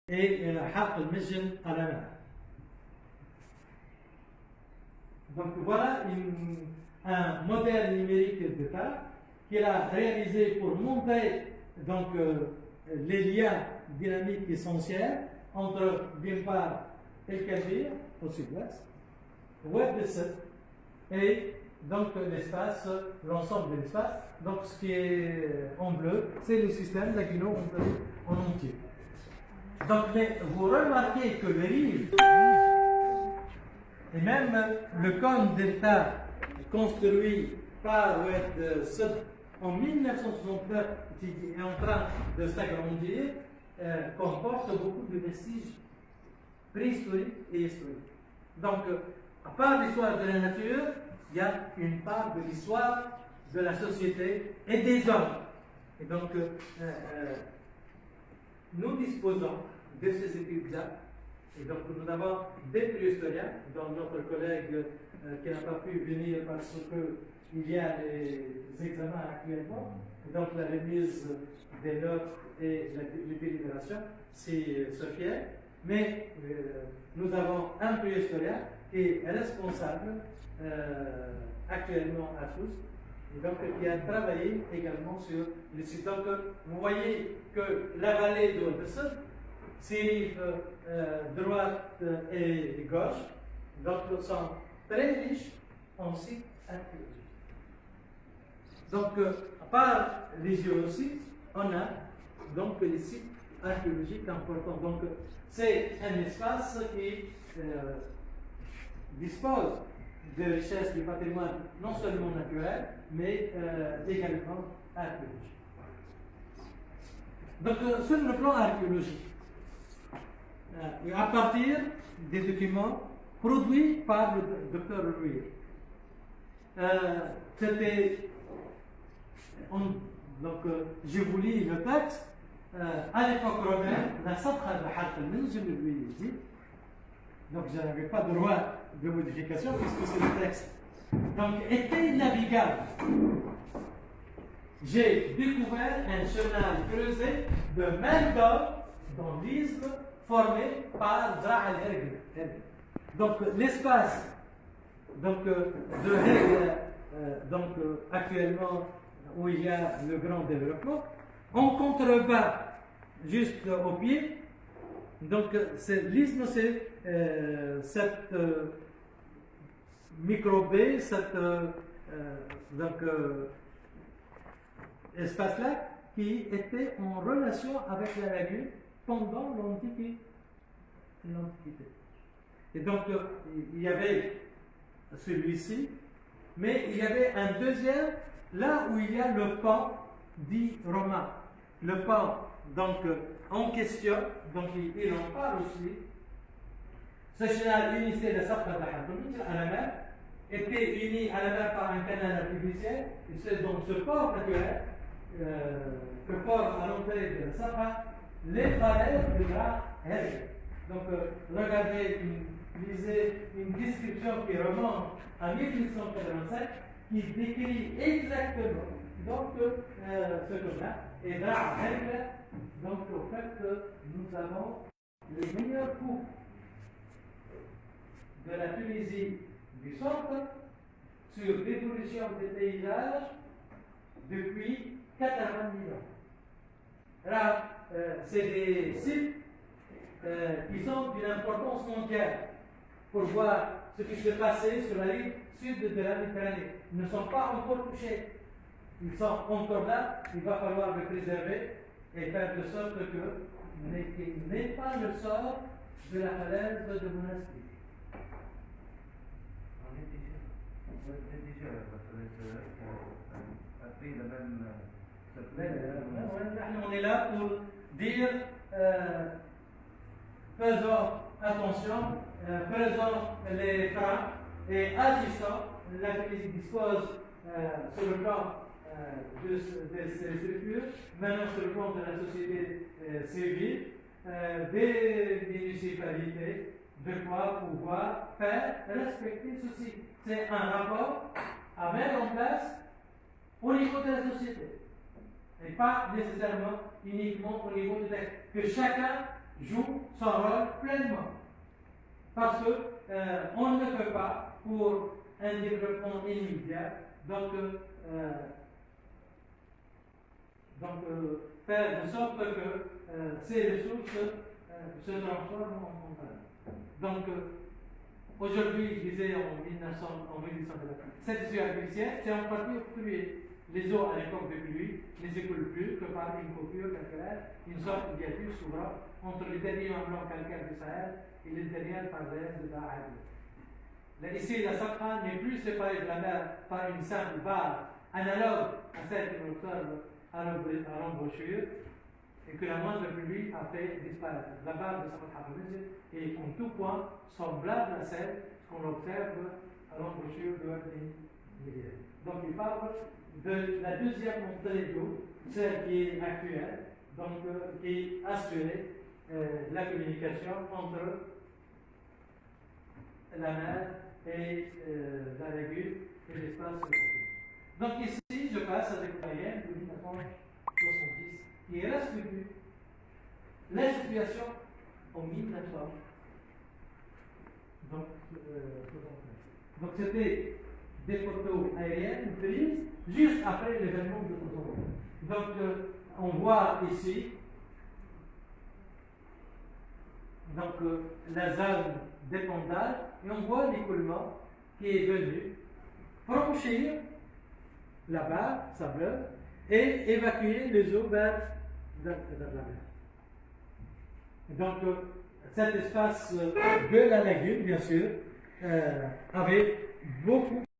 et حرق المسجد على نار. Donc voilà un modèle numérique d'État qu'il a réalisé pour montrer donc, les liens dynamiques essentiels entre, d'une part, El Kabir au sud-ouest, Oued Besset et donc l'espace, l'ensemble de l'espace. Donc ce qui est en bleu, c'est le système d'Aguino en entier. Donc mais vous remarquez que le rive et même le cône d'État construit par Oued Sud en 1969, qui est en train de s'agrandir, comporte beaucoup de vestiges préhistoriques et historiques. Donc, à part l'histoire de la nature, il y a une part de l'histoire de la société et des hommes. Et donc, nous disposons de ces études-là. Et donc, nous avons des préhistoriens, dont notre collègue qui n'a pas pu venir parce qu'il y a les examens actuellement. Et donc, la remise des notes et les délibérations, c'est Sophia. Mais nous avons un préhistorien qui est responsable actuellement à tous. Et donc, il a travaillé également sur le site. Donc, vous voyez que la vallée de Oued-Besset, ses rives droite et gauche, donc sont très riches en sites archéologiques. Donc, à part les géosites, on a donc les sites archéologiques importants. Donc, c'est un espace qui dispose de richesses du patrimoine non seulement naturel, mais également archéologique. Donc, sur le plan archéologique, à partir des documents produits par le docteur Louis, c'était. Donc, je vous lis le texte. À l'époque romaine, la Sabra de Hark al-Minj, lui dit. Donc, je n'avais pas de droit de modification puisque c'est le texte. Donc, était navigable. J'ai découvert un chenal creusé de main d'or dans l'isthme formé par Zra al-Hergel. Donc, l'espace donc, de Hergel, actuellement, où il y a le grand développement, en contrebas, juste au pied. Donc, l'isthme, c'est cette micro-baie, cette espace-là qui était en relation avec la lagune pendant l'Antiquité. Et donc, il y avait celui-ci, mais il y avait un deuxième, là où il y a le pont dit romain. Le pont, donc, en question, donc il en parle aussi. Ce chenal unissait la Sabra de à la mer, était uni à la mer par un canal artificiel, et c'est donc ce port naturel que forme à l'entrée de la Sabra les falaises de la Hergel. Donc, regardez, lisez une description qui remonte à 1887 qui décrit exactement donc, ce que là. Et là, donc au fait que nous avons le meilleur coup de la Tunisie du centre sur l'évolution des paysages depuis 80 000 ans. Là, c'est des sites qui sont d'une importance mondiale pour voir ce qui s'est passé sur la rive sud de la Méditerranée. Ils ne sont pas encore touchés. Ils sont encore là, il va falloir les préserver et faire de sorte que n'est pas le sort de la falaise de Monastir. On est déjà appris la même. On est là pour dire faisons attention, faisons les freins et agissons. La Tunisie dispose sur le plan de ces structures, maintenant sur le plan de la société civile, des municipalités, de quoi pouvoir faire respecter ceci. C'est un rapport à mettre en place au niveau de la société, et pas nécessairement uniquement au niveau du texte. Que chacun joue son rôle pleinement. Parce que on ne peut pas, pour un développement immédiat, faire de sorte que ces ressources se transforment en montagnes. Donc, aujourd'hui, je disais en 1800, cette histoire artificielle, c'est en partie obstruée. Les eaux à l'époque de pluie ne s'écoulent plus que par une coupure calcaire, une sorte de viaduc s'ouvrant entre les derniers emblons calcaires du Sahel et les dernières parallèles de Da'ad. Ici, la Sahara n'est plus séparée de la mer par une simple barre analogue à celle que l'on observe à l'embouchure et que la moindre pluie a fait disparaître. La barre de Sahara est en tout point semblable à celle qu'on observe à l'embouchure de Wadi. Donc, il parle de la deuxième montée d'eau, celle qui est actuelle, donc qui assure la communication entre la mer et la lagune et l'espace. Donc ici, je passe à l'équatorienne de 1970, qui restitue la situation en 1900. Donc c'était des photos aériennes prises juste après l'événement de Kosovo. Donc on voit ici la zone d'épandage et on voit l'écoulement qui est venu franchir la barre sableuse et évacuer les eaux vers la mer. Donc cet espace de la lagune, bien sûr, avait beaucoup